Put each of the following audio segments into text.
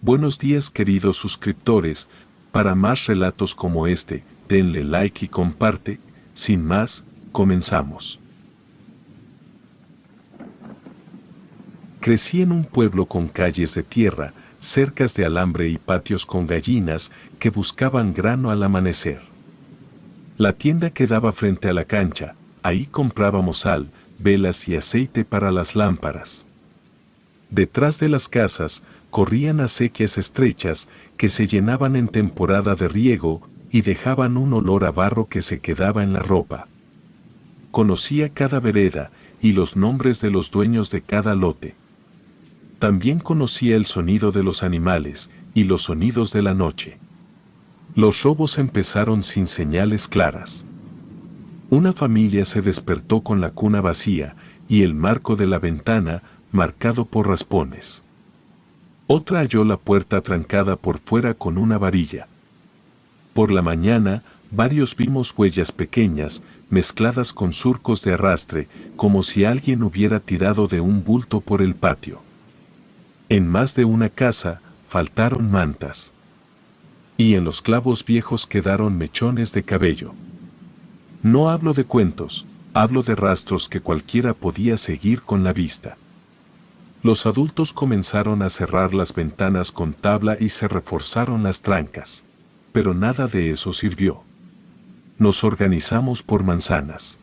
Buenos días queridos suscriptores, para más relatos como este, denle like y comparte. Sin más, comenzamos. Crecí en un pueblo con calles de tierra, cercas de alambre y patios con gallinas que buscaban grano al amanecer. La tienda quedaba frente a la cancha, ahí comprábamos sal, velas y aceite para las lámparas. Detrás de las casas corrían acequias estrechas que se llenaban en temporada de riego y dejaban un olor a barro que se quedaba en la ropa. Conocía cada vereda y los nombres de los dueños de cada lote. También conocía el sonido de los animales y los sonidos de la noche. Los robos empezaron sin señales claras. Una familia se despertó con la cuna vacía y el marco de la ventana marcado por raspones. Otra halló la puerta trancada por fuera con una varilla. Por la mañana, varios vimos huellas pequeñas, mezcladas con surcos de arrastre, como si alguien hubiera tirado de un bulto por el patio. En más de una casa, faltaron mantas. Y en los clavos viejos quedaron mechones de cabello. No hablo de cuentos, hablo de rastros que cualquiera podía seguir con la vista. Los adultos comenzaron a cerrar las ventanas con tabla y se reforzaron las trancas. Pero nada de eso sirvió. Nos organizamos por manzanas.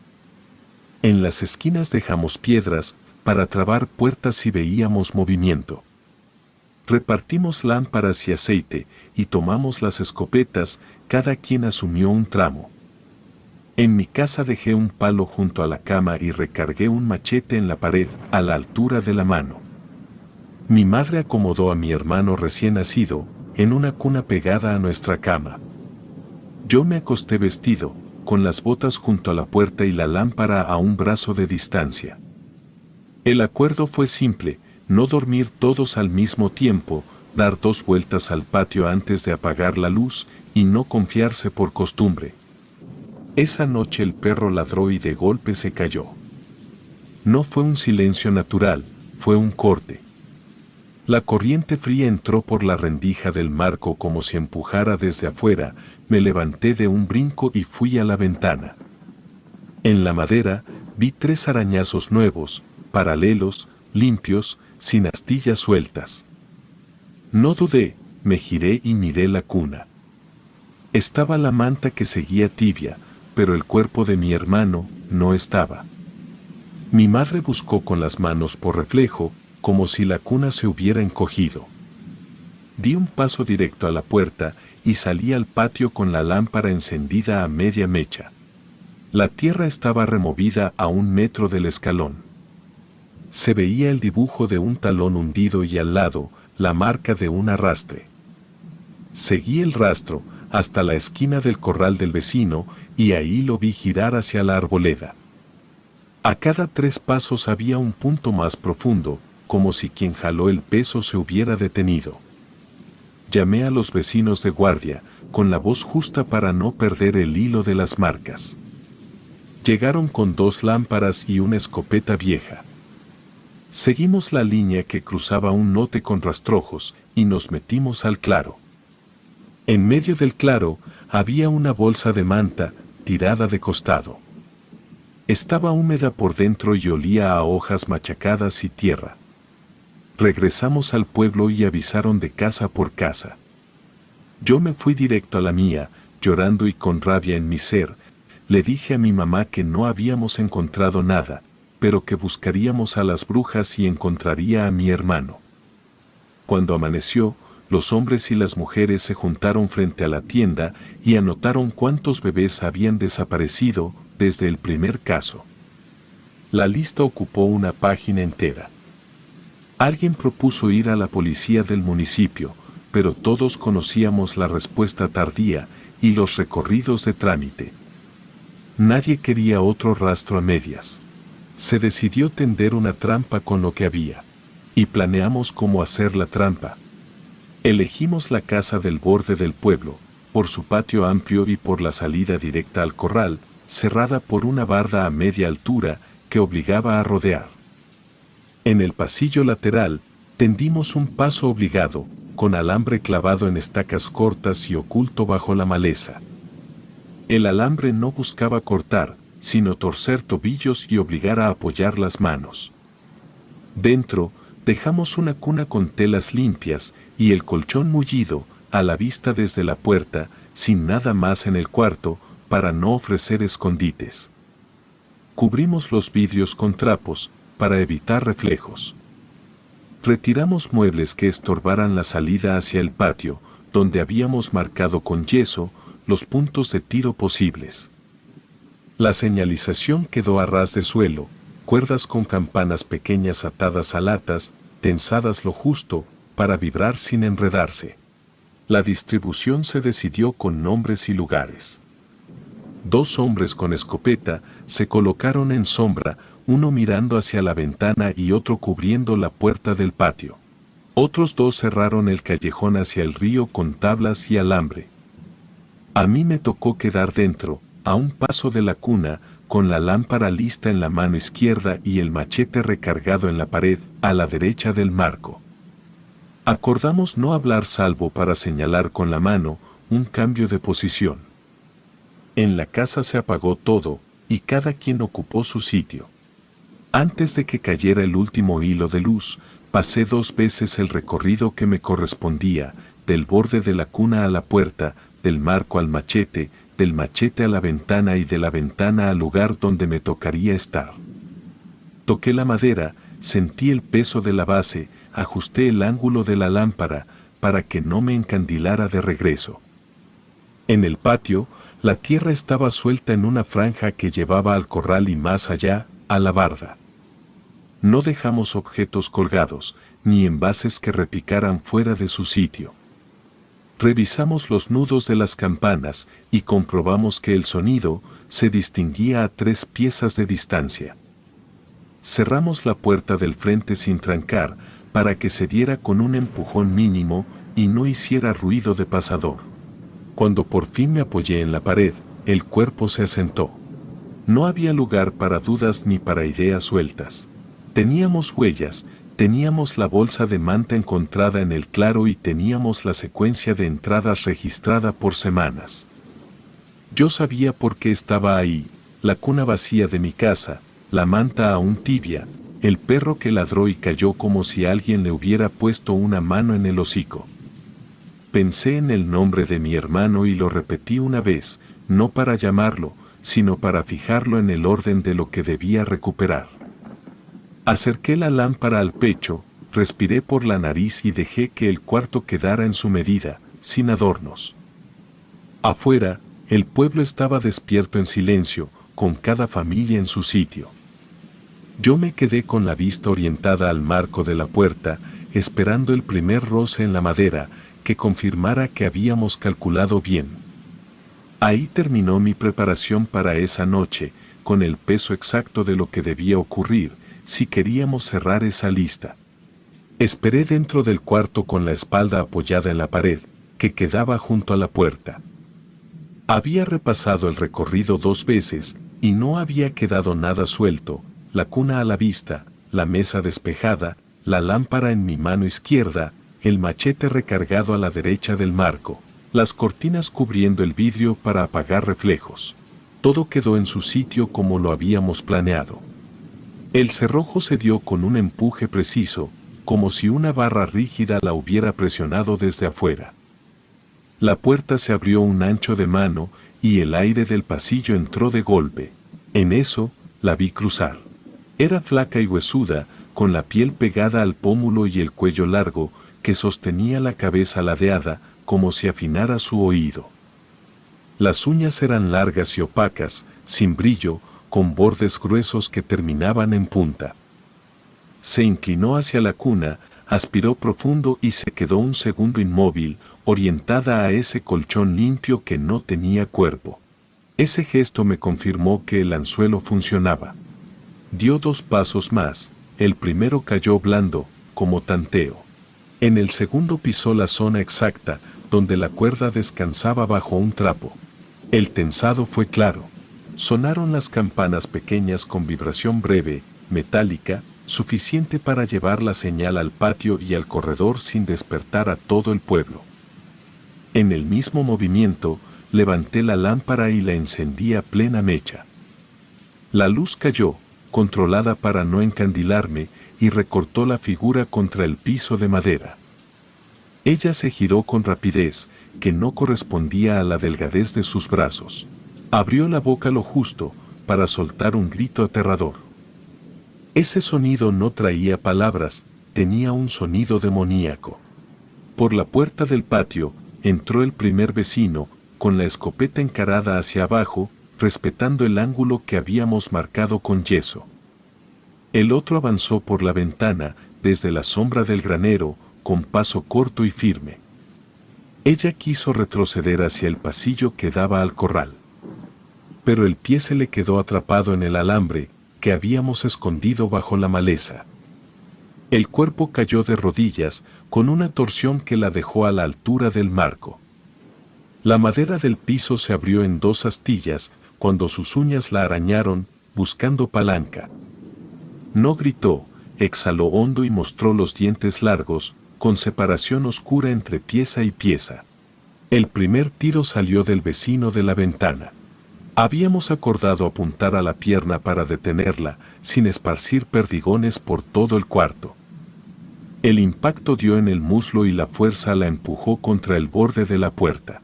En las esquinas dejamos piedras para trabar puertas si veíamos movimiento. Repartimos lámparas y aceite y tomamos las escopetas, cada quien asumió un tramo. En mi casa dejé un palo junto a la cama y recargué un machete en la pared, a la altura de la mano. Mi madre acomodó a mi hermano recién nacido, en una cuna pegada a nuestra cama. Yo me acosté vestido, con las botas junto a la puerta y la lámpara a un brazo de distancia. El acuerdo fue simple: no dormir todos al mismo tiempo, dar 2 vueltas al patio antes de apagar la luz y no confiarse por costumbre. Esa noche el perro ladró y de golpe se cayó. No fue un silencio natural, fue un corte. La corriente fría entró por la rendija del marco como si empujara desde afuera. Me levanté de un brinco y fui a la ventana. En la madera vi 3 arañazos nuevos, paralelos, limpios, sin astillas sueltas. No dudé, me giré y miré la cuna. Estaba la manta que seguía tibia, pero el cuerpo de mi hermano no estaba. Mi madre buscó con las manos por reflejo, como si la cuna se hubiera encogido. Di un paso directo a la puerta y salí al patio con la lámpara encendida a media mecha. La tierra estaba removida a 1 metro del escalón. Se veía el dibujo de un talón hundido y al lado, la marca de un arrastre. Seguí el rastro hasta la esquina del corral del vecino y ahí lo vi girar hacia la arboleda. A cada 3 pasos había un punto más profundo, como si quien jaló el peso se hubiera detenido. Llamé a los vecinos de guardia, con la voz justa para no perder el hilo de las marcas. Llegaron con 2 lámparas y una escopeta vieja. Seguimos la línea que cruzaba un lote con rastrojos y nos metimos al claro. En medio del claro había una bolsa de manta, tirada de costado. Estaba húmeda por dentro y olía a hojas machacadas y tierra. Regresamos al pueblo y avisaron de casa por casa. Yo me fui directo a la mía, llorando y con rabia en mi ser. Le dije a mi mamá que no habíamos encontrado nada, pero que buscaríamos a las brujas y encontraría a mi hermano. Cuando amaneció, los hombres y las mujeres se juntaron frente a la tienda y anotaron cuántos bebés habían desaparecido desde el primer caso. La lista ocupó una página entera. Alguien propuso ir a la policía del municipio, pero todos conocíamos la respuesta tardía y los recorridos de trámite. Nadie quería otro rastro a medias. Se decidió tender una trampa con lo que había. Y planeamos cómo hacer la trampa. Elegimos la casa del borde del pueblo, por su patio amplio y por la salida directa al corral, cerrada por una barda a media altura que obligaba a rodear. En el pasillo lateral, tendimos un paso obligado, con alambre clavado en estacas cortas y oculto bajo la maleza. El alambre no buscaba cortar, sino torcer tobillos y obligar a apoyar las manos. Dentro, dejamos una cuna con telas limpias y el colchón mullido, a la vista desde la puerta, sin nada más en el cuarto, para no ofrecer escondites. Cubrimos los vidrios con trapos, para evitar reflejos. Retiramos muebles que estorbaran la salida hacia el patio, donde habíamos marcado con yeso los puntos de tiro posibles. La señalización quedó a ras de suelo, cuerdas con campanas pequeñas atadas a latas, tensadas lo justo, para vibrar sin enredarse. La distribución se decidió con nombres y lugares. 2 hombres con escopeta se colocaron en sombra, uno mirando hacia la ventana y otro cubriendo la puerta del patio. Otros 2 cerraron el callejón hacia el río con tablas y alambre. A mí me tocó quedar dentro, a un paso de la cuna, con la lámpara lista en la mano izquierda y el machete recargado en la pared, a la derecha del marco. Acordamos no hablar salvo para señalar con la mano un cambio de posición. En la casa se apagó todo, y cada quien ocupó su sitio. Antes de que cayera el último hilo de luz, pasé 2 veces el recorrido que me correspondía, del borde de la cuna a la puerta, del marco al machete, del machete a la ventana y de la ventana al lugar donde me tocaría estar. Toqué la madera, sentí el peso de la base, ajusté el ángulo de la lámpara, para que no me encandilara de regreso. En el patio, la tierra estaba suelta en una franja que llevaba al corral y más allá, a la barda. No dejamos objetos colgados, ni envases que repicaran fuera de su sitio. Revisamos los nudos de las campanas y comprobamos que el sonido se distinguía a 3 piezas de distancia. Cerramos la puerta del frente sin trancar, para que se diera con un empujón mínimo y no hiciera ruido de pasador. Cuando por fin me apoyé en la pared, el cuerpo se asentó. No había lugar para dudas ni para ideas sueltas. Teníamos huellas, teníamos la bolsa de manta encontrada en el claro y teníamos la secuencia de entradas registrada por semanas. Yo sabía por qué estaba ahí, la cuna vacía de mi casa, la manta aún tibia, el perro que ladró y cayó como si alguien le hubiera puesto una mano en el hocico. Pensé en el nombre de mi hermano y lo repetí una vez, no para llamarlo, sino para fijarlo en el orden de lo que debía recuperar. Acerqué la lámpara al pecho, respiré por la nariz y dejé que el cuarto quedara en su medida, sin adornos. Afuera, el pueblo estaba despierto en silencio, con cada familia en su sitio. Yo me quedé con la vista orientada al marco de la puerta, esperando el primer roce en la madera, que confirmara que habíamos calculado bien. Ahí terminó mi preparación para esa noche, con el peso exacto de lo que debía ocurrir, si queríamos cerrar esa lista. Esperé dentro del cuarto con la espalda apoyada en la pared, que quedaba junto a la puerta. Había repasado el recorrido 2 veces, y no había quedado nada suelto, la cuna a la vista, la mesa despejada, la lámpara en mi mano izquierda, el machete recargado a la derecha del marco, las cortinas cubriendo el vidrio para apagar reflejos. Todo quedó en su sitio como lo habíamos planeado. El cerrojo se dio con un empuje preciso, como si una barra rígida la hubiera presionado desde afuera. La puerta se abrió un ancho de mano y el aire del pasillo entró de golpe. En eso, la vi cruzar. Era flaca y huesuda, con la piel pegada al pómulo y el cuello largo, que sostenía la cabeza ladeada, como si afinara su oído. Las uñas eran largas y opacas, sin brillo, con bordes gruesos que terminaban en punta. Se inclinó hacia la cuna, aspiró profundo y se quedó un segundo inmóvil, orientada a ese colchón limpio que no tenía cuerpo. Ese gesto me confirmó que el anzuelo funcionaba. Dio 2 pasos más, el primero cayó blando, como tanteo. En el segundo pisó la zona exacta, donde la cuerda descansaba bajo un trapo. El tensado fue claro. Sonaron las campanas pequeñas con vibración breve, metálica, suficiente para llevar la señal al patio y al corredor sin despertar a todo el pueblo. En el mismo movimiento, levanté la lámpara y la encendí a plena mecha. La luz cayó, controlada para no encandilarme, y recortó la figura contra el piso de madera. Ella se giró con rapidez, que no correspondía a la delgadez de sus brazos. Abrió la boca lo justo, para soltar un grito aterrador. Ese sonido no traía palabras, tenía un sonido demoníaco. Por la puerta del patio, entró el primer vecino, con la escopeta encarada hacia abajo, respetando el ángulo que habíamos marcado con yeso. El otro avanzó por la ventana, desde la sombra del granero, con paso corto y firme. Ella quiso retroceder hacia el pasillo que daba al corral. Pero el pie se le quedó atrapado en el alambre, que habíamos escondido bajo la maleza. El cuerpo cayó de rodillas, con una torsión que la dejó a la altura del marco. La madera del piso se abrió en dos astillas, cuando sus uñas la arañaron, buscando palanca. No gritó, exhaló hondo y mostró los dientes largos, con separación oscura entre pieza y pieza. El primer tiro salió del vecino de la ventana. Habíamos acordado apuntar a la pierna para detenerla, sin esparcir perdigones por todo el cuarto. El impacto dio en el muslo y la fuerza la empujó contra el borde de la puerta.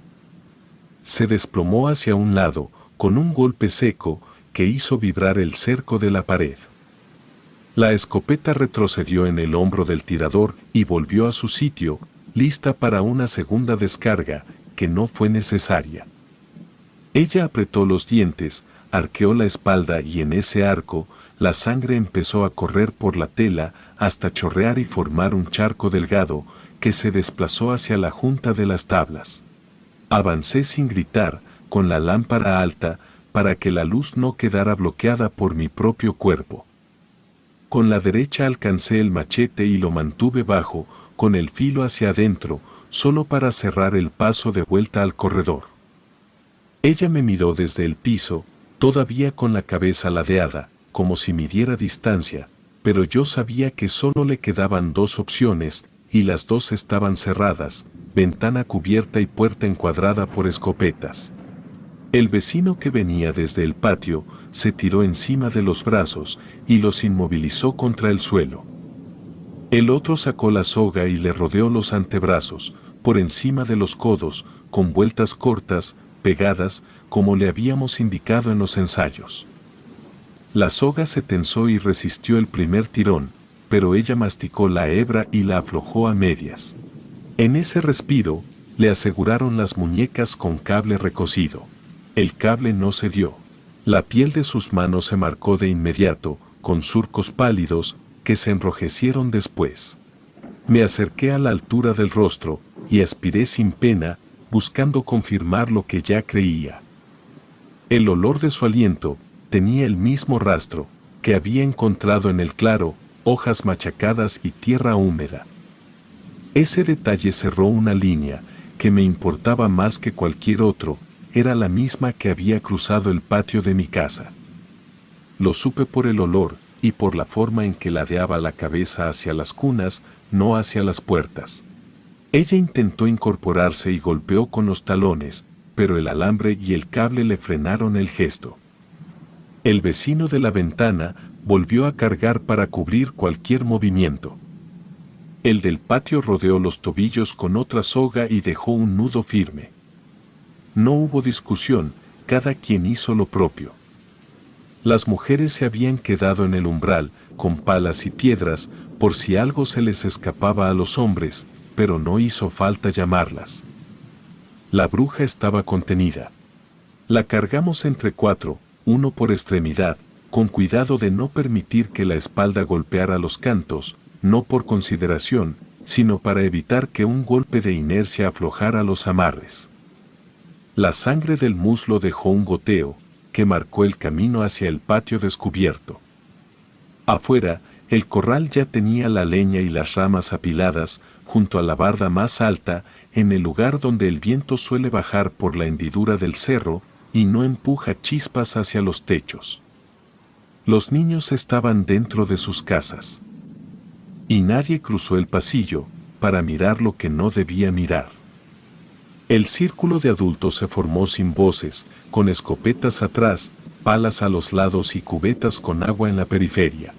Se desplomó hacia un lado, con un golpe seco, que hizo vibrar el cerco de la pared. La escopeta retrocedió en el hombro del tirador y volvió a su sitio, lista para una segunda descarga, que no fue necesaria. Ella apretó los dientes, arqueó la espalda y en ese arco, la sangre empezó a correr por la tela hasta chorrear y formar un charco delgado que se desplazó hacia la junta de las tablas. Avancé sin gritar, con la lámpara alta, para que la luz no quedara bloqueada por mi propio cuerpo. Con la derecha alcancé el machete y lo mantuve bajo, con el filo hacia adentro, solo para cerrar el paso de vuelta al corredor. Ella me miró desde el piso, todavía con la cabeza ladeada, como si midiera distancia, pero yo sabía que solo le quedaban dos opciones, y las dos estaban cerradas, ventana cubierta y puerta encuadrada por escopetas. El vecino que venía desde el patio se tiró encima de los brazos y los inmovilizó contra el suelo. El otro sacó la soga y le rodeó los antebrazos, por encima de los codos, con vueltas cortas, pegadas, como le habíamos indicado en los ensayos. La soga se tensó y resistió el primer tirón, pero ella masticó la hebra y la aflojó a medias. En ese respiro, le aseguraron las muñecas con cable recocido. El cable no cedió. La piel de sus manos se marcó de inmediato, con surcos pálidos, que se enrojecieron después. Me acerqué a la altura del rostro, y aspiré sin pena, buscando confirmar lo que ya creía. El olor de su aliento tenía el mismo rastro que había encontrado en el claro, hojas machacadas y tierra húmeda. Ese detalle cerró una línea que me importaba más que cualquier otro, era la misma que había cruzado el patio de mi casa. Lo supe por el olor y por la forma en que ladeaba la cabeza hacia las cunas, no hacia las puertas. Ella intentó incorporarse y golpeó con los talones, pero el alambre y el cable le frenaron el gesto. El vecino de la ventana volvió a cargar para cubrir cualquier movimiento. El del patio rodeó los tobillos con otra soga y dejó un nudo firme. No hubo discusión, cada quien hizo lo propio. Las mujeres se habían quedado en el umbral, con palas y piedras, por si algo se les escapaba a los hombres, pero no hizo falta llamarlas. La bruja estaba contenida. La cargamos entre cuatro, uno por extremidad, con cuidado de no permitir que la espalda golpeara los cantos, no por consideración, sino para evitar que un golpe de inercia aflojara los amarres. La sangre del muslo dejó un goteo, que marcó el camino hacia el patio descubierto. Afuera, el corral ya tenía la leña y las ramas apiladas, junto a la barda más alta, en el lugar donde el viento suele bajar por la hendidura del cerro, y no empuja chispas hacia los techos. Los niños estaban dentro de sus casas. Y nadie cruzó el pasillo para mirar lo que no debía mirar. El círculo de adultos se formó sin voces, con escopetas atrás, palas a los lados y cubetas con agua en la periferia.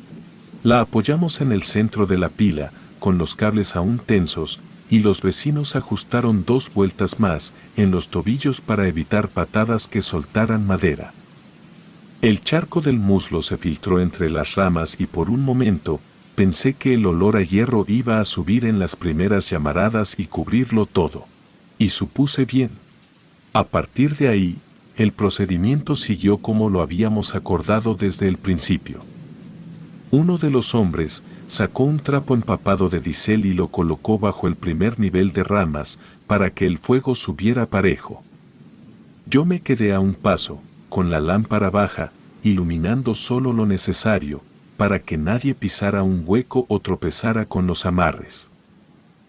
La apoyamos en el centro de la pila, con los cables aún tensos, y los vecinos ajustaron 2 vueltas más en los tobillos para evitar patadas que soltaran madera. El charco del muslo se filtró entre las ramas y por un momento pensé que el olor a hierro iba a subir en las primeras llamaradas y cubrirlo todo. Y supuse bien. A partir de ahí, el procedimiento siguió como lo habíamos acordado desde el principio. Uno de los hombres sacó un trapo empapado de diésel y lo colocó bajo el primer nivel de ramas para que el fuego subiera parejo. Yo me quedé a un paso, con la lámpara baja, iluminando solo lo necesario, para que nadie pisara un hueco o tropezara con los amarres.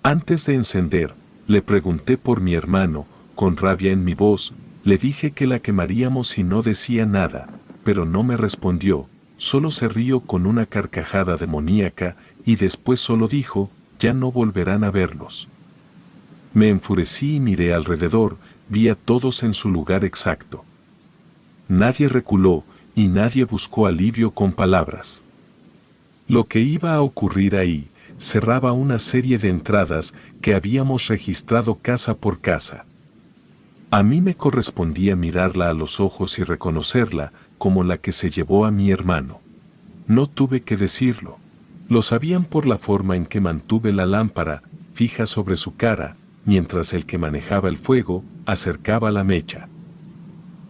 Antes de encender, le pregunté por mi hermano, con rabia en mi voz, le dije que la quemaríamos si no decía nada, pero no me respondió, solo se rió con una carcajada demoníaca y después solo dijo, ya no volverán a verlos. Me enfurecí y miré alrededor, vi a todos en su lugar exacto. Nadie reculó y nadie buscó alivio con palabras. Lo que iba a ocurrir ahí cerraba una serie de entradas que habíamos registrado casa por casa. A mí me correspondía mirarla a los ojos y reconocerla como la que se llevó a mi hermano. No tuve que decirlo. Lo sabían por la forma en que mantuve la lámpara fija sobre su cara, mientras el que manejaba el fuego acercaba la mecha.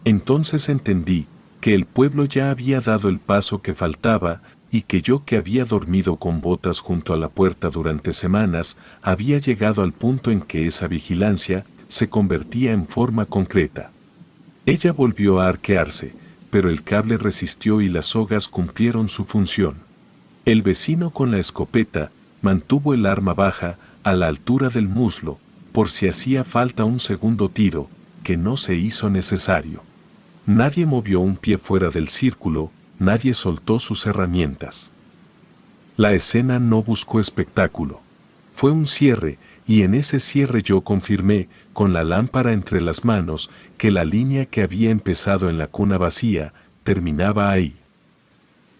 Entonces entendí que el pueblo ya había dado el paso que faltaba y que yo, que había dormido con botas junto a la puerta durante semanas, había llegado al punto en que esa vigilancia se convertía en forma concreta. Ella volvió a arquearse, pero el cable resistió y las sogas cumplieron su función. El vecino con la escopeta mantuvo el arma baja a la altura del muslo, por si hacía falta un segundo tiro, que no se hizo necesario. Nadie movió un pie fuera del círculo, nadie soltó sus herramientas. La escena no buscó espectáculo. Fue un cierre, y en ese cierre yo confirmé, con la lámpara entre las manos, que la línea que había empezado en la cuna vacía, terminaba ahí.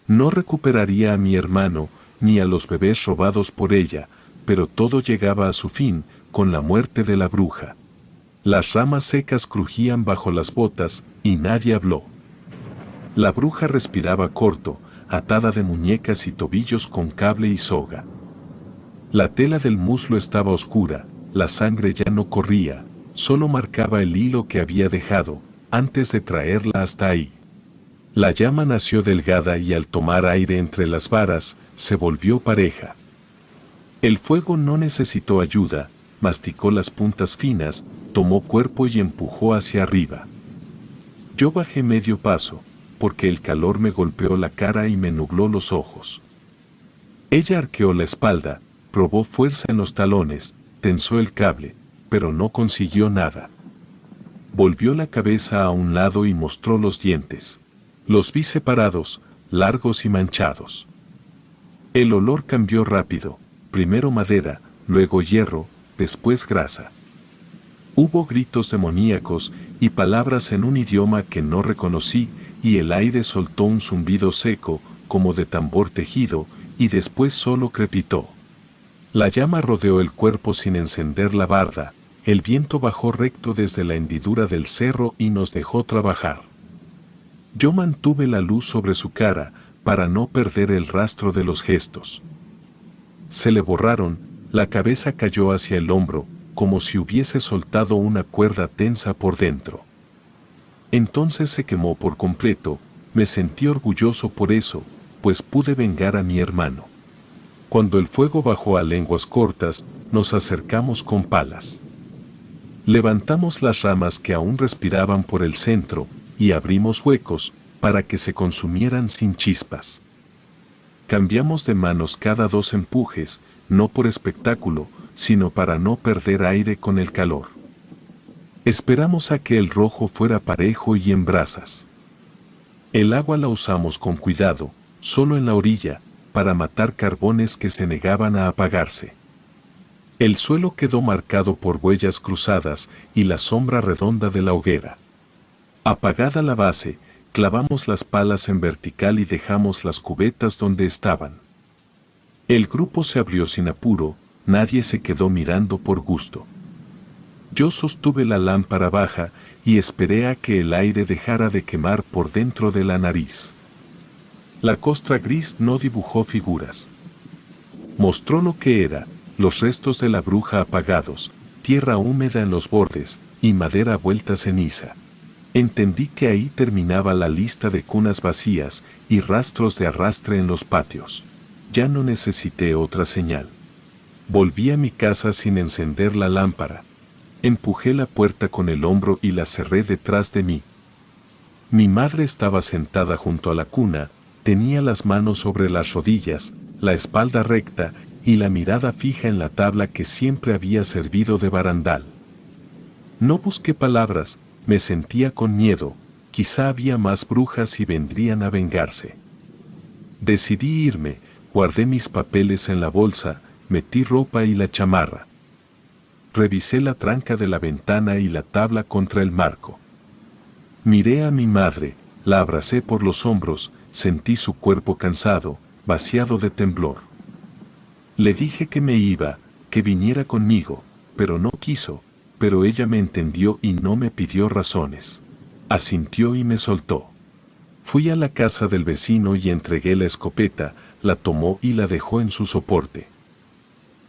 No recuperaría a mi hermano, ni a los bebés robados por ella, pero todo llegaba a su fin, con la muerte de la bruja. Las ramas secas crujían bajo las botas, y nadie habló. La bruja respiraba corto, atada de muñecas y tobillos con cable y soga. La tela del muslo estaba oscura, la sangre ya no corría, solo marcaba el hilo que había dejado, antes de traerla hasta ahí. La llama nació delgada y al tomar aire entre las varas, se volvió pareja. El fuego no necesitó ayuda, masticó las puntas finas, tomó cuerpo y empujó hacia arriba. Yo bajé medio paso, porque el calor me golpeó la cara y me nubló los ojos. Ella arqueó la espalda, probó fuerza en los talones, tensó el cable, pero no consiguió nada. Volvió la cabeza a un lado y mostró los dientes. Los vi separados, largos y manchados. El olor cambió rápido, primero madera, luego hierro, después grasa. Hubo gritos demoníacos y palabras en un idioma que no reconocí, y el aire soltó un zumbido seco, como de tambor tejido, y después solo crepitó. La llama rodeó el cuerpo sin encender la barda, el viento bajó recto desde la hendidura del cerro y nos dejó trabajar. Yo mantuve la luz sobre su cara, para no perder el rastro de los gestos. Se le borraron, la cabeza cayó hacia el hombro, como si hubiese soltado una cuerda tensa por dentro. Entonces se quemó por completo, me sentí orgulloso por eso, pues pude vengar a mi hermano. Cuando el fuego bajó a lenguas cortas, nos acercamos con palas. Levantamos las ramas que aún respiraban por el centro, y abrimos huecos, para que se consumieran sin chispas. Cambiamos de manos cada 2 empujes, no por espectáculo, sino para no perder aire con el calor. Esperamos a que el rojo fuera parejo y en brasas. El agua la usamos con cuidado, solo en la orilla, para matar carbones que se negaban a apagarse. El suelo quedó marcado por huellas cruzadas y la sombra redonda de la hoguera. Apagada la base, clavamos las palas en vertical y dejamos las cubetas donde estaban. El grupo se abrió sin apuro, nadie se quedó mirando por gusto. Yo sostuve la lámpara baja y esperé a que el aire dejara de quemar por dentro de la nariz. La costra gris no dibujó figuras. Mostró lo que era, los restos de la bruja apagados, tierra húmeda en los bordes y madera vuelta ceniza. Entendí que ahí terminaba la lista de cunas vacías y rastros de arrastre en los patios. Ya no necesité otra señal. Volví a mi casa sin encender la lámpara. Empujé la puerta con el hombro y la cerré detrás de mí. Mi madre estaba sentada junto a la cuna, tenía las manos sobre las rodillas, la espalda recta y la mirada fija en la tabla que siempre había servido de barandal. No busqué palabras, me sentía con miedo, quizá había más brujas y vendrían a vengarse. Decidí irme, guardé mis papeles en la bolsa, metí ropa y la chamarra. Revisé la tranca de la ventana y la tabla contra el marco. Miré a mi madre, la abracé por los hombros, sentí su cuerpo cansado, vaciado de temblor. Le dije que me iba, que viniera conmigo, pero no quiso, pero ella me entendió y no me pidió razones. Asintió y me soltó. Fui a la casa del vecino y entregué la escopeta, la tomó y la dejó en su soporte.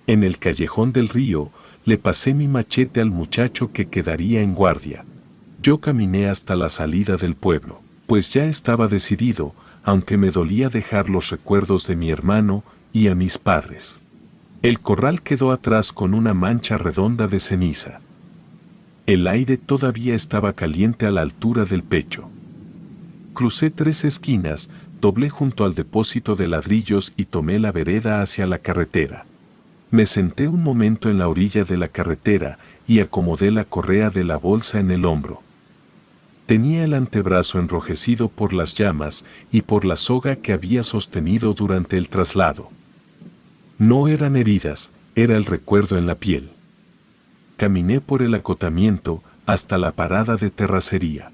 En el callejón del río, le pasé mi machete al muchacho que quedaría en guardia. Yo caminé hasta la salida del pueblo, pues ya estaba decidido, aunque me dolía dejar los recuerdos de mi hermano y a mis padres. El corral quedó atrás con una mancha redonda de ceniza. El aire todavía estaba caliente a la altura del pecho. Crucé 3 esquinas, doblé junto al depósito de ladrillos y tomé la vereda hacia la carretera. Me senté un momento en la orilla de la carretera y acomodé la correa de la bolsa en el hombro. Tenía el antebrazo enrojecido por las llamas y por la soga que había sostenido durante el traslado. No eran heridas, era el recuerdo en la piel. Caminé por el acotamiento hasta la parada de terracería.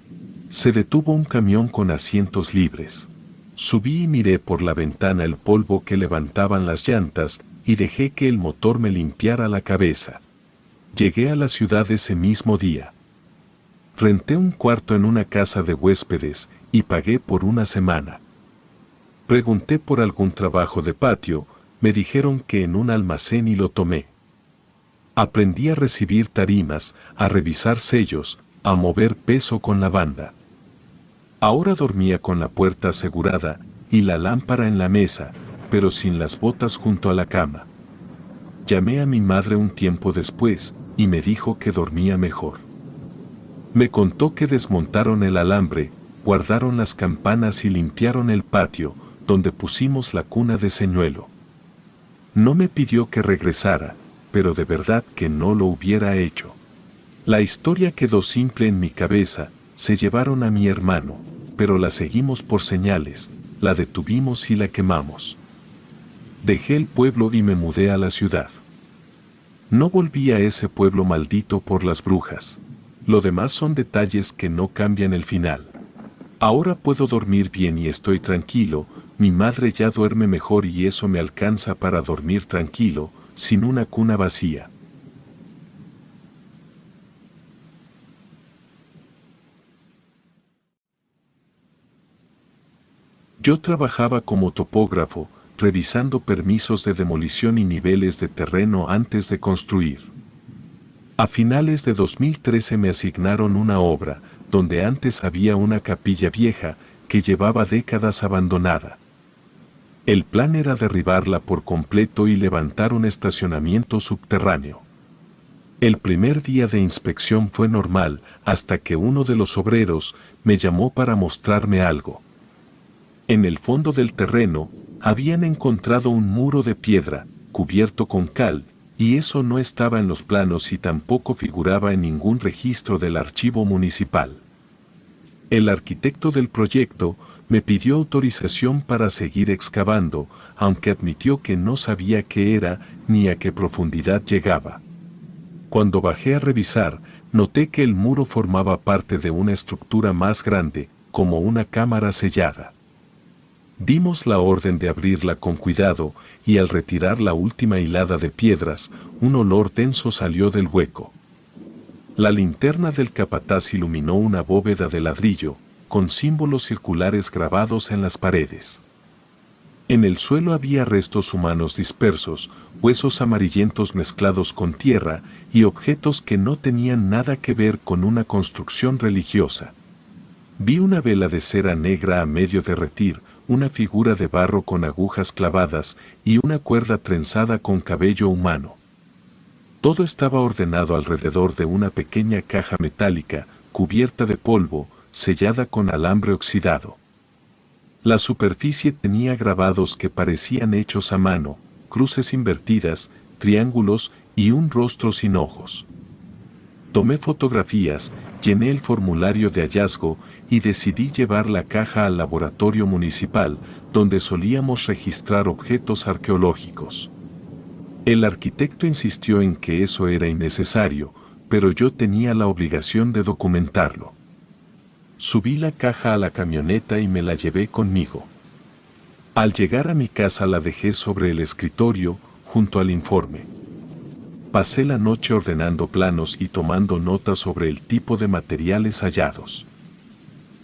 Se detuvo un camión con asientos libres. Subí y miré por la ventana el polvo que levantaban las llantas y dejé que el motor me limpiara la cabeza. Llegué a la ciudad ese mismo día. Renté un cuarto en una casa de huéspedes y pagué por una semana. Pregunté por algún trabajo de patio, me dijeron que en un almacén y lo tomé. Aprendí a recibir tarimas, a revisar sellos, a mover peso con la banda. Ahora dormía con la puerta asegurada y la lámpara en la mesa, pero sin las botas junto a la cama. Llamé a mi madre un tiempo después y me dijo que dormía mejor. Me contó que desmontaron el alambre, guardaron las campanas y limpiaron el patio, donde pusimos la cuna de señuelo. No me pidió que regresara, pero de verdad que no lo hubiera hecho. La historia quedó simple en mi cabeza, se llevaron a mi hermano, pero la seguimos por señales, la detuvimos y la quemamos. Dejé el pueblo y me mudé a la ciudad. No volví a ese pueblo maldito por las brujas. Lo demás son detalles que no cambian el final. Ahora puedo dormir bien y estoy tranquilo, mi madre ya duerme mejor y eso me alcanza para dormir tranquilo, sin una cuna vacía. Yo trabajaba como topógrafo, revisando permisos de demolición y niveles de terreno antes de construir. A finales de 2013 me asignaron una obra, donde antes había una capilla vieja que llevaba décadas abandonada. El plan era derribarla por completo y levantar un estacionamiento subterráneo. El primer día de inspección fue normal, hasta que uno de los obreros me llamó para mostrarme algo. En el fondo del terreno, habían encontrado un muro de piedra, cubierto con cal, y eso no estaba en los planos y tampoco figuraba en ningún registro del archivo municipal. El arquitecto del proyecto me pidió autorización para seguir excavando, aunque admitió que no sabía qué era ni a qué profundidad llegaba. Cuando bajé a revisar, noté que el muro formaba parte de una estructura más grande, como una cámara sellada. Dimos la orden de abrirla con cuidado, y al retirar la última hilada de piedras, un olor denso salió del hueco. La linterna del capataz iluminó una bóveda de ladrillo, con símbolos circulares grabados en las paredes. En el suelo había restos humanos dispersos, huesos amarillentos mezclados con tierra y objetos que no tenían nada que ver con una construcción religiosa. Vi una vela de cera negra a medio derretir, una figura de barro con agujas clavadas y una cuerda trenzada con cabello humano. Todo estaba ordenado alrededor de una pequeña caja metálica, cubierta de polvo, sellada con alambre oxidado. La superficie tenía grabados que parecían hechos a mano, cruces invertidas, triángulos y un rostro sin ojos. Tomé fotografías, llené el formulario de hallazgo y decidí llevar la caja al laboratorio municipal, donde solíamos registrar objetos arqueológicos. El arquitecto insistió en que eso era innecesario, pero yo tenía la obligación de documentarlo. Subí la caja a la camioneta y me la llevé conmigo. Al llegar a mi casa la dejé sobre el escritorio, junto al informe. Pasé la noche ordenando planos y tomando notas sobre el tipo de materiales hallados.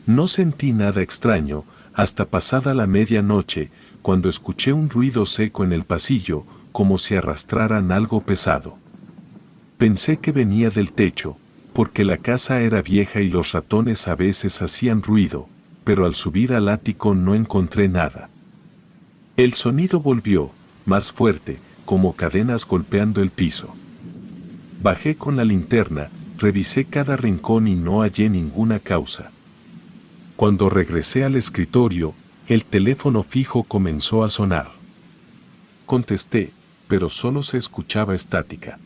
No sentí nada extraño hasta pasada la medianoche, cuando escuché un ruido seco en el pasillo, como si arrastraran algo pesado. Pensé que venía del techo, porque la casa era vieja y los ratones a veces hacían ruido, pero al subir al ático no encontré nada. El sonido volvió, más fuerte, como cadenas golpeando el piso. Bajé con la linterna, revisé cada rincón y no hallé ninguna causa. Cuando regresé al escritorio, el teléfono fijo comenzó a sonar. Contesté, pero solo se escuchaba estática.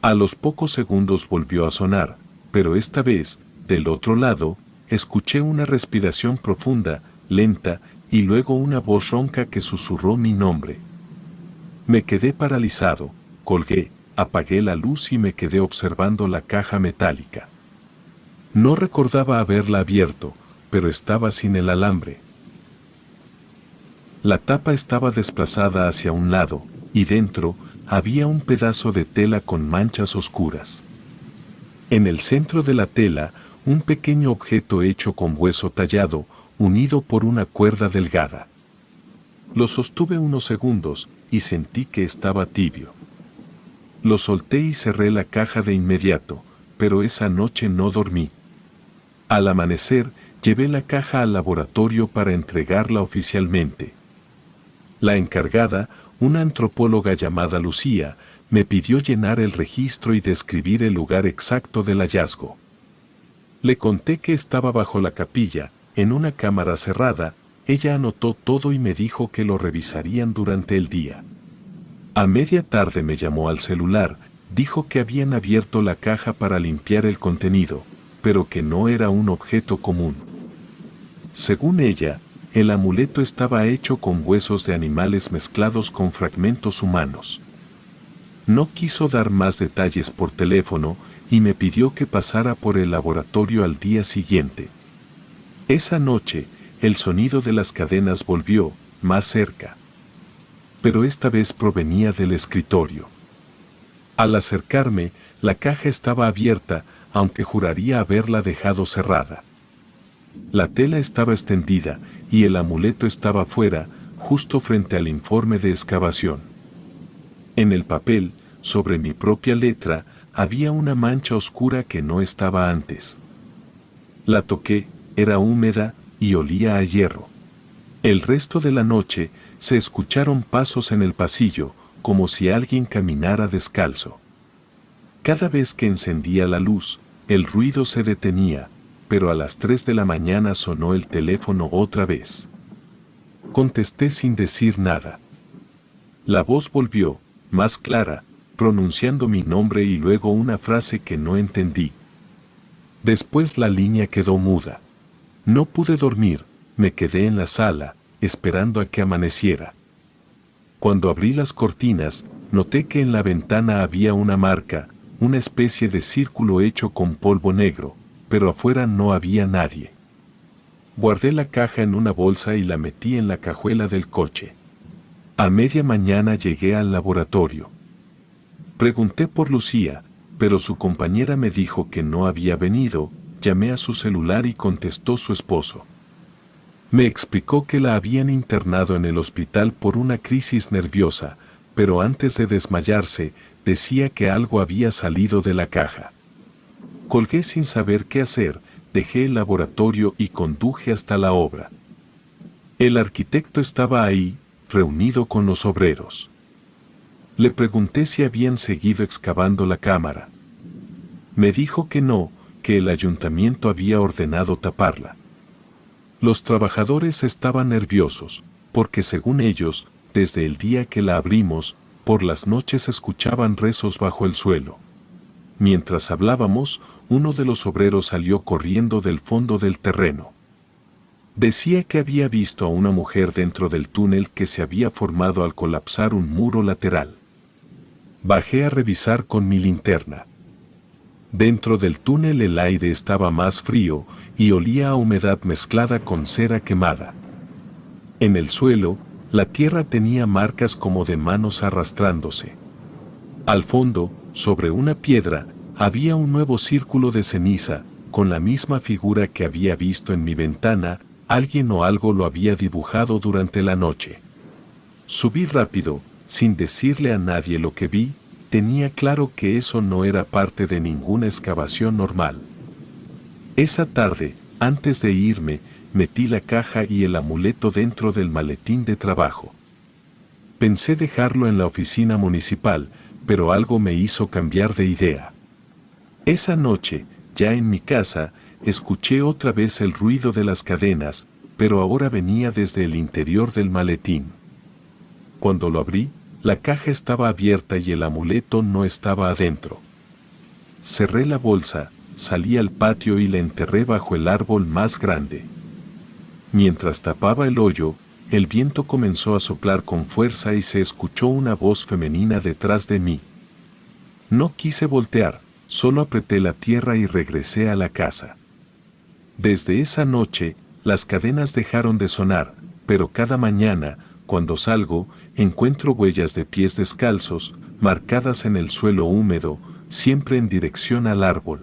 A los pocos segundos volvió a sonar, pero esta vez, del otro lado, escuché una respiración profunda, lenta, y luego una voz ronca que susurró mi nombre. Me quedé paralizado, colgué, apagué la luz y me quedé observando la caja metálica. No recordaba haberla abierto, pero estaba sin el alambre. La tapa estaba desplazada hacia un lado, y dentro había un pedazo de tela con manchas oscuras. En el centro de la tela, un pequeño objeto hecho con hueso tallado, unido por una cuerda delgada. Lo sostuve unos segundos y sentí que estaba tibio. Lo solté y cerré la caja de inmediato, pero esa noche no dormí. Al amanecer, llevé la caja al laboratorio para entregarla oficialmente. La encargada, una antropóloga llamada Lucía, me pidió llenar el registro y describir el lugar exacto del hallazgo. Le conté que estaba bajo la capilla, en una cámara cerrada. Ella anotó todo y me dijo que lo revisarían durante el día. A media tarde me llamó al celular, dijo que habían abierto la caja para limpiar el contenido, pero que no era un objeto común. Según ella, el amuleto estaba hecho con huesos de animales mezclados con fragmentos humanos. No quiso dar más detalles por teléfono y me pidió que pasara por el laboratorio al día siguiente. Esa noche, el sonido de las cadenas volvió, más cerca. Pero esta vez provenía del escritorio. Al acercarme, la caja estaba abierta, aunque juraría haberla dejado cerrada. La tela estaba extendida y el amuleto estaba fuera, justo frente al informe de excavación. En el papel, sobre mi propia letra, había una mancha oscura que no estaba antes. La toqué, era húmeda y olía a hierro. El resto de la noche se escucharon pasos en el pasillo, como si alguien caminara descalzo. Cada vez que encendía la luz, el ruido se detenía, pero a las 3 de la mañana sonó el teléfono otra vez. Contesté sin decir nada. La voz volvió, más clara, pronunciando mi nombre y luego una frase que no entendí. Después la línea quedó muda. No pude dormir, me quedé en la sala, esperando a que amaneciera. Cuando abrí las cortinas, noté que en la ventana había una marca, una especie de círculo hecho con polvo negro, pero afuera no había nadie. Guardé la caja en una bolsa y la metí en la cajuela del coche. A media mañana llegué al laboratorio. Pregunté por Lucía, pero su compañera me dijo que no había venido. Llamé a su celular y contestó su esposo. Me explicó que la habían internado en el hospital por una crisis nerviosa, pero antes de desmayarse, decía que algo había salido de la caja. Colgué sin saber qué hacer, dejé el laboratorio y conduje hasta la obra. El arquitecto estaba ahí, reunido con los obreros. Le pregunté si habían seguido excavando la cámara. Me dijo que no, que el ayuntamiento había ordenado taparla. Los trabajadores estaban nerviosos, porque según ellos, desde el día que la abrimos, por las noches escuchaban rezos bajo el suelo. Mientras hablábamos, uno de los obreros salió corriendo del fondo del terreno. Decía que había visto a una mujer dentro del túnel que se había formado al colapsar un muro lateral. Bajé a revisar con mi linterna. Dentro del túnel el aire estaba más frío y olía a humedad mezclada con cera quemada. En el suelo, la tierra tenía marcas como de manos arrastrándose. Al fondo, sobre una piedra, había un nuevo círculo de ceniza, con la misma figura que había visto en mi ventana. Alguien o algo lo había dibujado durante la noche. Subí rápido, sin decirle a nadie lo que vi. Tenía claro que eso no era parte de ninguna excavación normal. Esa tarde, antes de irme, metí la caja y el amuleto dentro del maletín de trabajo. Pensé dejarlo en la oficina municipal, pero algo me hizo cambiar de idea. Esa noche, ya en mi casa, escuché otra vez el ruido de las cadenas, pero ahora venía desde el interior del maletín. Cuando lo abrí, la caja estaba abierta y el amuleto no estaba adentro. Cerré la bolsa, salí al patio y la enterré bajo el árbol más grande. Mientras tapaba el hoyo, el viento comenzó a soplar con fuerza y se escuchó una voz femenina detrás de mí. No quise voltear, solo apreté la tierra y regresé a la casa. Desde esa noche, las cadenas dejaron de sonar, pero cada mañana, cuando salgo, encuentro huellas de pies descalzos, marcadas en el suelo húmedo, siempre en dirección al árbol.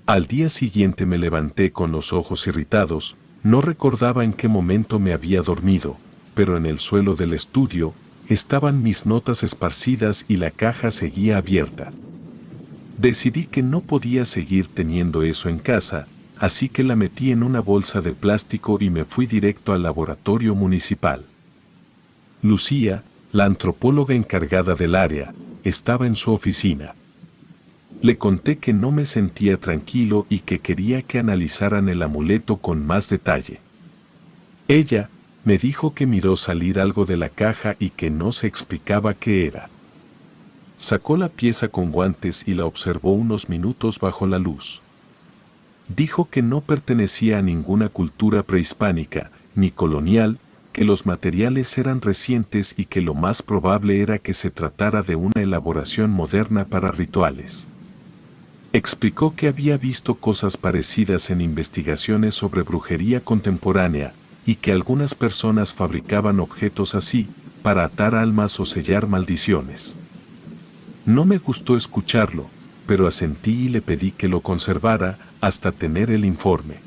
Al día siguiente me levanté con los ojos irritados, no recordaba en qué momento me había dormido, pero en el suelo del estudio estaban mis notas esparcidas y la caja seguía abierta. Decidí que no podía seguir teniendo eso en casa, así que la metí en una bolsa de plástico y me fui directo al laboratorio municipal. Lucía, la antropóloga encargada del área, estaba en su oficina. Le conté que no me sentía tranquilo y que quería que analizaran el amuleto con más detalle. Ella me dijo que miró salir algo de la caja y que no se explicaba qué era. Sacó la pieza con guantes y la observó unos minutos bajo la luz. Dijo que no pertenecía a ninguna cultura prehispánica, ni colonial, que los materiales eran recientes y que lo más probable era que se tratara de una elaboración moderna para rituales. Explicó que había visto cosas parecidas en investigaciones sobre brujería contemporánea y que algunas personas fabricaban objetos así para atar almas o sellar maldiciones. No me gustó escucharlo, pero asentí y le pedí que lo conservara hasta tener el informe.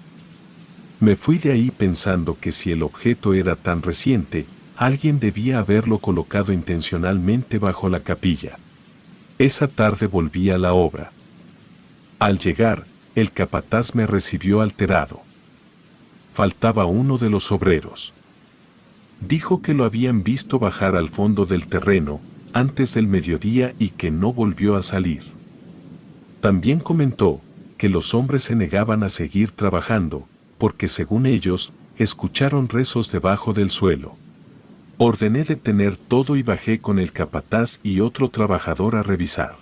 Me fui de ahí pensando que si el objeto era tan reciente, alguien debía haberlo colocado intencionalmente bajo la capilla. Esa tarde volví a la obra. Al llegar, el capataz me recibió alterado. Faltaba uno de los obreros. Dijo que lo habían visto bajar al fondo del terreno antes del mediodía y que no volvió a salir. También comentó que los hombres se negaban a seguir trabajando, porque según ellos, escucharon rezos debajo del suelo. Ordené detener todo y bajé con el capataz y otro trabajador a revisar.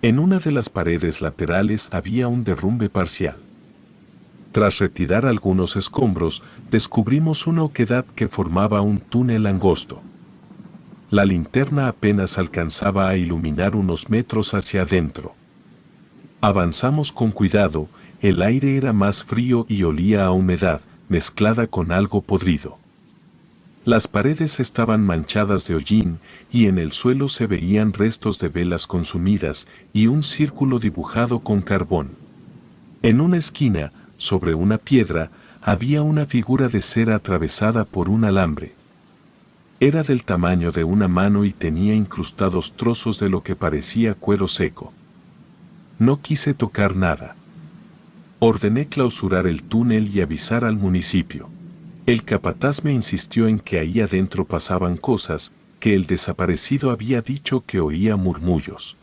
En una de las paredes laterales había un derrumbe parcial. Tras retirar algunos escombros, descubrimos una oquedad que formaba un túnel angosto. La linterna apenas alcanzaba a iluminar unos metros hacia adentro. Avanzamos con cuidado, el aire era más frío y olía a humedad, mezclada con algo podrido. Las paredes estaban manchadas de hollín y en el suelo se veían restos de velas consumidas y un círculo dibujado con carbón. En una esquina, sobre una piedra, había una figura de cera atravesada por un alambre. Era del tamaño de una mano y tenía incrustados trozos de lo que parecía cuero seco. No quise tocar nada. Ordené clausurar el túnel y avisar al municipio. El capataz me insistió en que ahí adentro pasaban cosas, que el desaparecido había dicho que oía murmullos.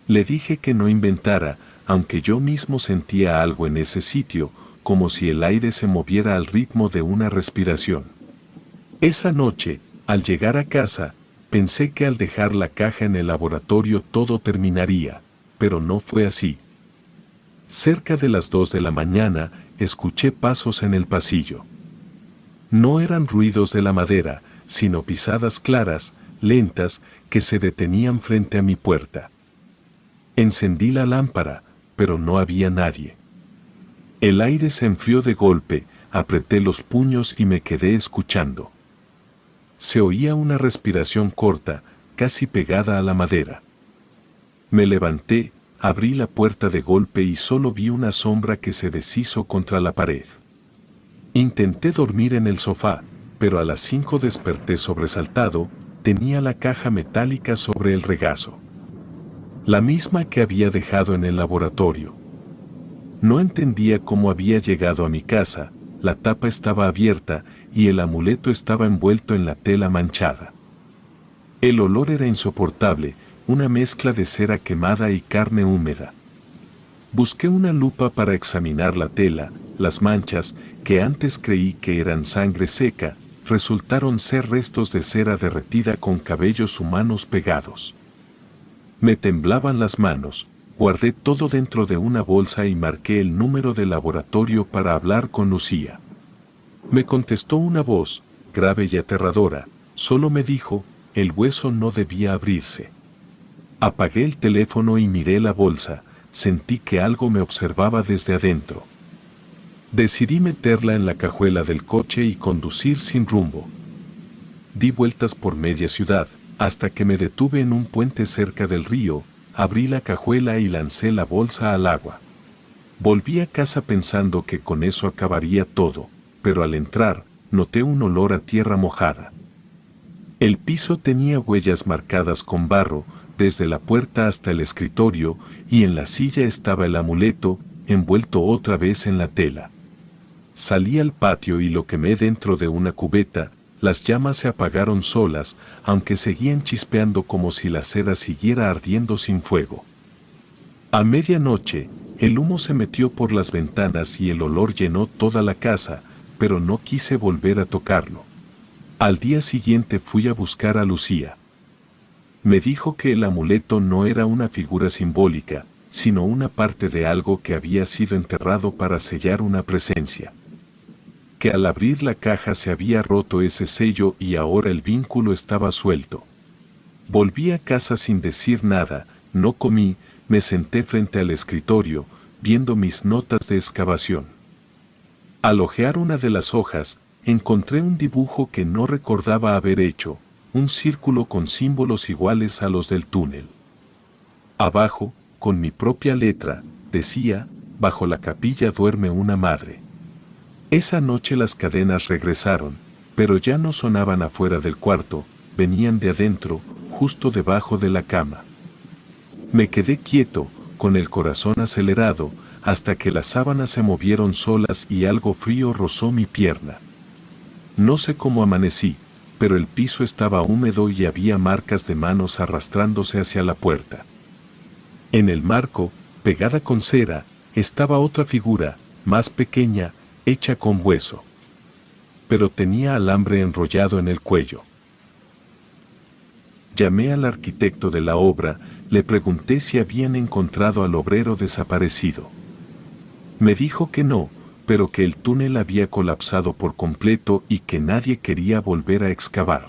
Le dije que no inventara, aunque yo mismo sentía algo en ese sitio, como si el aire se moviera al ritmo de una respiración. Esa noche, al llegar a casa, pensé que al dejar la caja en el laboratorio todo terminaría, pero no fue así. Cerca de las 2 de la mañana, escuché pasos en el pasillo. No eran ruidos de la madera, sino pisadas claras, lentas, que se detenían frente a mi puerta. Encendí la lámpara, pero no había nadie. El aire se enfrió de golpe, apreté los puños y me quedé escuchando. Se oía una respiración corta, casi pegada a la madera. Me levanté, abrí la puerta de golpe y solo vi una sombra que se deshizo contra la pared. Intenté dormir en el sofá, pero a las 5 desperté sobresaltado, tenía la caja metálica sobre el regazo. La misma que había dejado en el laboratorio. No entendía cómo había llegado a mi casa, la tapa estaba abierta y el amuleto estaba envuelto en la tela manchada. El olor era insoportable, una mezcla de cera quemada y carne húmeda. Busqué una lupa para examinar la tela, las manchas, que antes creí que eran sangre seca, resultaron ser restos de cera derretida con cabellos humanos pegados. Me temblaban las manos, guardé todo dentro de una bolsa y marqué el número del laboratorio para hablar con Lucía. Me contestó una voz, grave y aterradora, solo me dijo, el hueso no debía abrirse. Apagué el teléfono y miré la bolsa, sentí que algo me observaba desde adentro. Decidí meterla en la cajuela del coche y conducir sin rumbo. Di vueltas por media ciudad, hasta que me detuve en un puente cerca del río, abrí la cajuela y lancé la bolsa al agua. Volví a casa pensando que con eso acabaría todo, pero al entrar, noté un olor a tierra mojada. El piso tenía huellas marcadas con barro, desde la puerta hasta el escritorio, y en la silla estaba el amuleto, envuelto otra vez en la tela. Salí al patio y lo quemé dentro de una cubeta, las llamas se apagaron solas, aunque seguían chispeando como si la cera siguiera ardiendo sin fuego. A medianoche, el humo se metió por las ventanas y el olor llenó toda la casa, pero no quise volver a tocarlo. Al día siguiente fui a buscar a Lucía. Me dijo que el amuleto no era una figura simbólica, sino una parte de algo que había sido enterrado para sellar una presencia. Que al abrir la caja se había roto ese sello y ahora el vínculo estaba suelto. Volví a casa sin decir nada, no comí, me senté frente al escritorio, viendo mis notas de excavación. Al hojear una de las hojas, encontré un dibujo que no recordaba haber hecho, un círculo con símbolos iguales a los del túnel. Abajo, con mi propia letra, decía, bajo la capilla duerme una madre. Esa noche las cadenas regresaron, pero ya no sonaban afuera del cuarto, venían de adentro, justo debajo de la cama. Me quedé quieto, con el corazón acelerado, hasta que las sábanas se movieron solas y algo frío rozó mi pierna. No sé cómo amanecí, pero el piso estaba húmedo y había marcas de manos arrastrándose hacia la puerta. En el marco, pegada con cera, estaba otra figura, más pequeña, hecha con hueso. Pero tenía alambre enrollado en el cuello. Llamé al arquitecto de la obra, le pregunté si habían encontrado al obrero desaparecido. Me dijo que no, pero que el túnel había colapsado por completo y que nadie quería volver a excavar.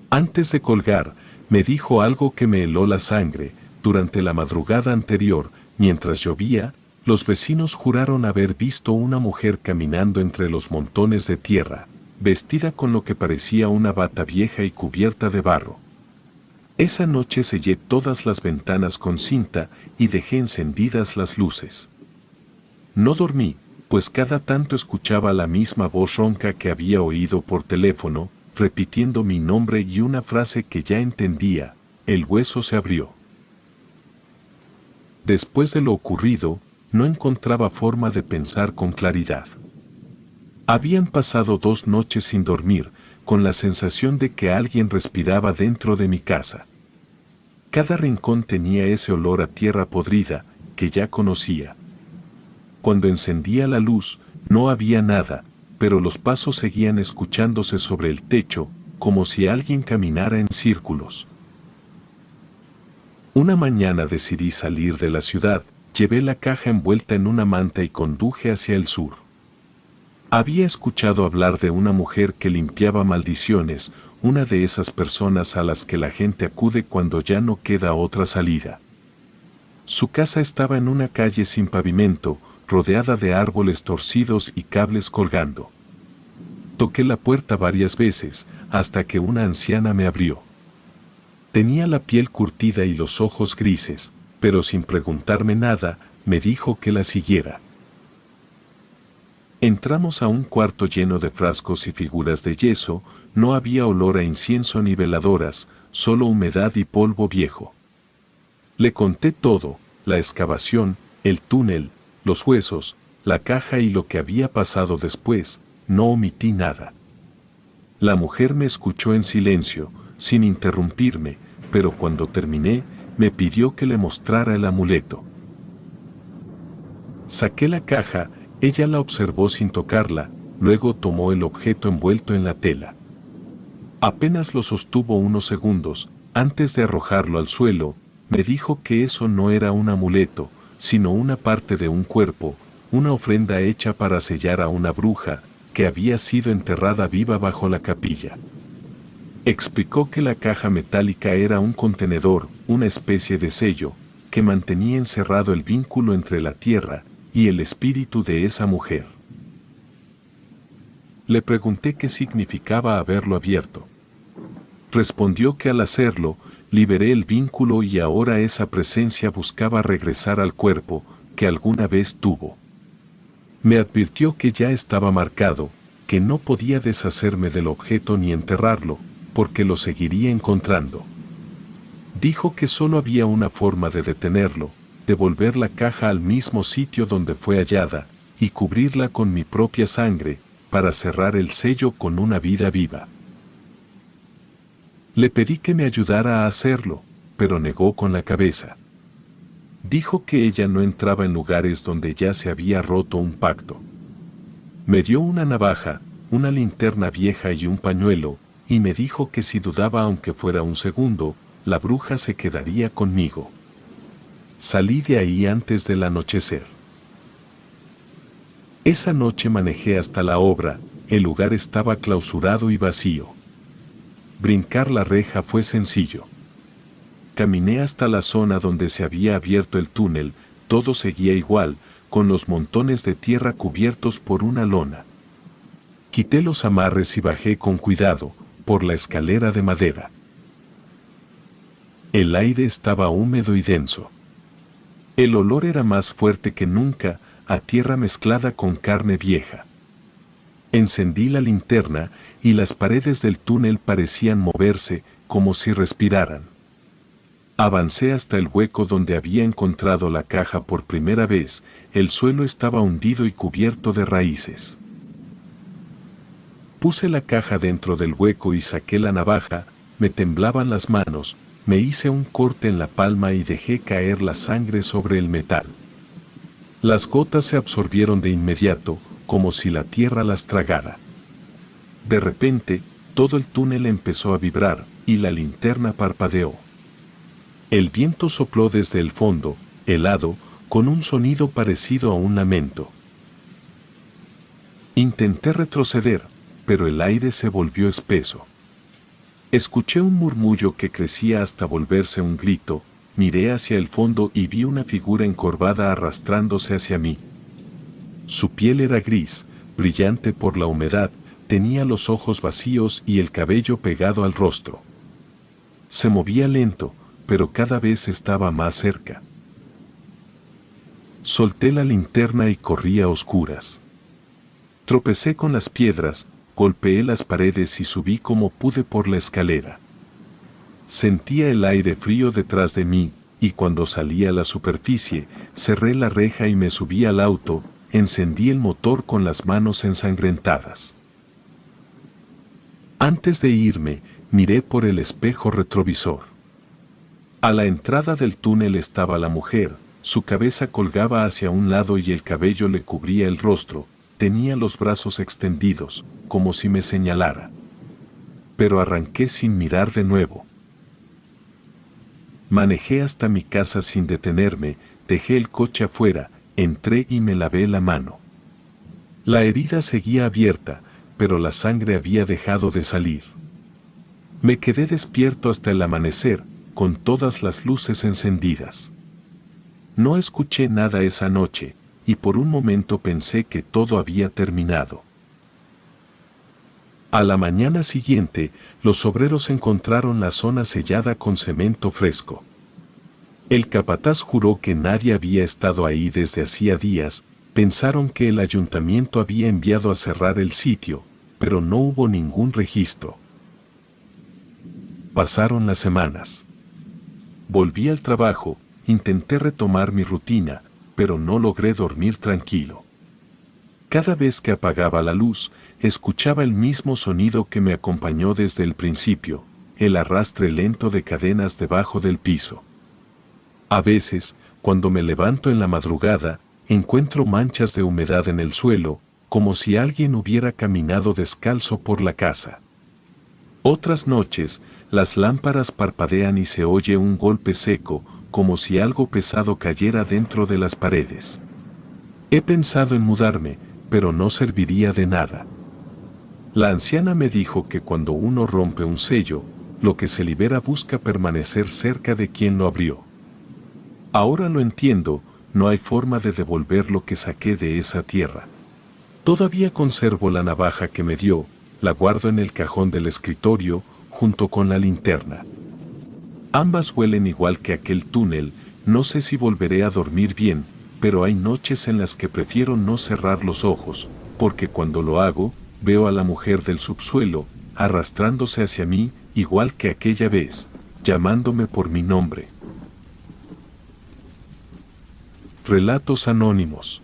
Antes de colgar, me dijo algo que me heló la sangre. Durante la madrugada anterior, mientras llovía, los vecinos juraron haber visto una mujer caminando entre los montones de tierra, vestida con lo que parecía una bata vieja y cubierta de barro. Esa noche sellé todas las ventanas con cinta y dejé encendidas las luces. No dormí, pues cada tanto escuchaba la misma voz ronca que había oído por teléfono, repitiendo mi nombre y una frase que ya entendía: el hueso se abrió. Después de lo ocurrido, no encontraba forma de pensar con claridad. Habían pasado 2 noches sin dormir, con la sensación de que alguien respiraba dentro de mi casa. Cada rincón tenía ese olor a tierra podrida que ya conocía. Cuando encendía la luz, no había nada, pero los pasos seguían escuchándose sobre el techo, como si alguien caminara en círculos. Una mañana decidí salir de la ciudad, llevé la caja envuelta en una manta y conduje hacia el sur. Había escuchado hablar de una mujer que limpiaba maldiciones, una de esas personas a las que la gente acude cuando ya no queda otra salida. Su casa estaba en una calle sin pavimento, rodeada de árboles torcidos y cables colgando. Toqué la puerta varias veces, hasta que una anciana me abrió. Tenía la piel curtida y los ojos grises, pero sin preguntarme nada, me dijo que la siguiera. Entramos a un cuarto lleno de frascos y figuras de yeso. No había olor a incienso ni veladoras, solo humedad y polvo viejo. Le conté todo: la excavación, el túnel, los huesos, la caja y lo que había pasado después. No omití nada. La mujer me escuchó en silencio, sin interrumpirme, pero cuando terminé, me pidió que le mostrara el amuleto. Saqué la caja. Ella la observó sin tocarla, luego tomó el objeto envuelto en la tela. Apenas lo sostuvo unos segundos, antes de arrojarlo al suelo, me dijo que eso no era un amuleto, sino una parte de un cuerpo, una ofrenda hecha para sellar a una bruja, que había sido enterrada viva bajo la capilla. Explicó que la caja metálica era un contenedor, una especie de sello, que mantenía encerrado el vínculo entre la tierra y el espíritu de esa mujer. Le pregunté qué significaba haberlo abierto. Respondió que al hacerlo, liberé el vínculo y ahora esa presencia buscaba regresar al cuerpo que alguna vez tuvo. Me advirtió que ya estaba marcado, que no podía deshacerme del objeto ni enterrarlo, porque lo seguiría encontrando. Dijo que solo había una forma de detenerlo: devolver la caja al mismo sitio donde fue hallada, y cubrirla con mi propia sangre, para cerrar el sello con una vida viva. Le pedí que me ayudara a hacerlo, pero negó con la cabeza. Dijo que ella no entraba en lugares donde ya se había roto un pacto. Me dio una navaja, una linterna vieja y un pañuelo, y me dijo que si dudaba aunque fuera un segundo, la bruja se quedaría conmigo. Salí de ahí antes del anochecer. Esa noche manejé hasta la obra. El lugar estaba clausurado y vacío. Brincar la reja fue sencillo. Caminé hasta la zona donde se había abierto el túnel. Todo seguía igual, con los montones de tierra cubiertos por una lona. Quité los amarres y bajé con cuidado, por la escalera de madera. El aire estaba húmedo y denso. El olor era más fuerte que nunca, a tierra mezclada con carne vieja. Encendí la linterna y las paredes del túnel parecían moverse, como si respiraran. Avancé hasta el hueco donde había encontrado la caja por primera vez. El suelo estaba hundido y cubierto de raíces. Puse la caja dentro del hueco y saqué la navaja. Me temblaban las manos. Me hice un corte en la palma y dejé caer la sangre sobre el metal. Las gotas se absorbieron de inmediato, como si la tierra las tragara. De repente, todo el túnel empezó a vibrar, y la linterna parpadeó. El viento sopló desde el fondo, helado, con un sonido parecido a un lamento. Intenté retroceder, pero el aire se volvió espeso. Escuché un murmullo que crecía hasta volverse un grito, miré hacia el fondo y vi una figura encorvada arrastrándose hacia mí. Su piel era gris, brillante por la humedad, tenía los ojos vacíos y el cabello pegado al rostro. Se movía lento, pero cada vez estaba más cerca. Solté la linterna y corrí a oscuras. Tropecé con las piedras, golpeé las paredes y subí como pude por la escalera. Sentía el aire frío detrás de mí, y cuando salí a la superficie, cerré la reja y me subí al auto, encendí el motor con las manos ensangrentadas. Antes de irme, miré por el espejo retrovisor. A la entrada del túnel estaba la mujer, su cabeza colgaba hacia un lado y el cabello le cubría el rostro, tenía los brazos extendidos, como si me señalara. Pero arranqué sin mirar de nuevo. Manejé hasta mi casa sin detenerme, dejé el coche afuera, entré y me lavé la mano. La herida seguía abierta, pero la sangre había dejado de salir. Me quedé despierto hasta el amanecer, con todas las luces encendidas. No escuché nada esa noche, y por un momento pensé que todo había terminado. A la mañana siguiente, los obreros encontraron la zona sellada con cemento fresco. El capataz juró que nadie había estado ahí desde hacía días, pensaron que el ayuntamiento había enviado a cerrar el sitio, pero no hubo ningún registro. Pasaron las semanas. Volví al trabajo, intenté retomar mi rutina, pero no logré dormir tranquilo. Cada vez que apagaba la luz, escuchaba el mismo sonido que me acompañó desde el principio, el arrastre lento de cadenas debajo del piso. A veces, cuando me levanto en la madrugada, encuentro manchas de humedad en el suelo, como si alguien hubiera caminado descalzo por la casa. Otras noches, las lámparas parpadean y se oye un golpe seco, como si algo pesado cayera dentro de las paredes. He pensado en mudarme, pero no serviría de nada. La anciana me dijo que cuando uno rompe un sello, lo que se libera busca permanecer cerca de quien lo abrió. Ahora lo entiendo, no hay forma de devolver lo que saqué de esa tierra. Todavía conservo la navaja que me dio, la guardo en el cajón del escritorio, junto con la linterna. Ambas huelen igual que aquel túnel, no sé si volveré a dormir bien, pero hay noches en las que prefiero no cerrar los ojos, porque cuando lo hago, veo a la mujer del subsuelo, arrastrándose hacia mí, igual que aquella vez, llamándome por mi nombre. Relatos anónimos.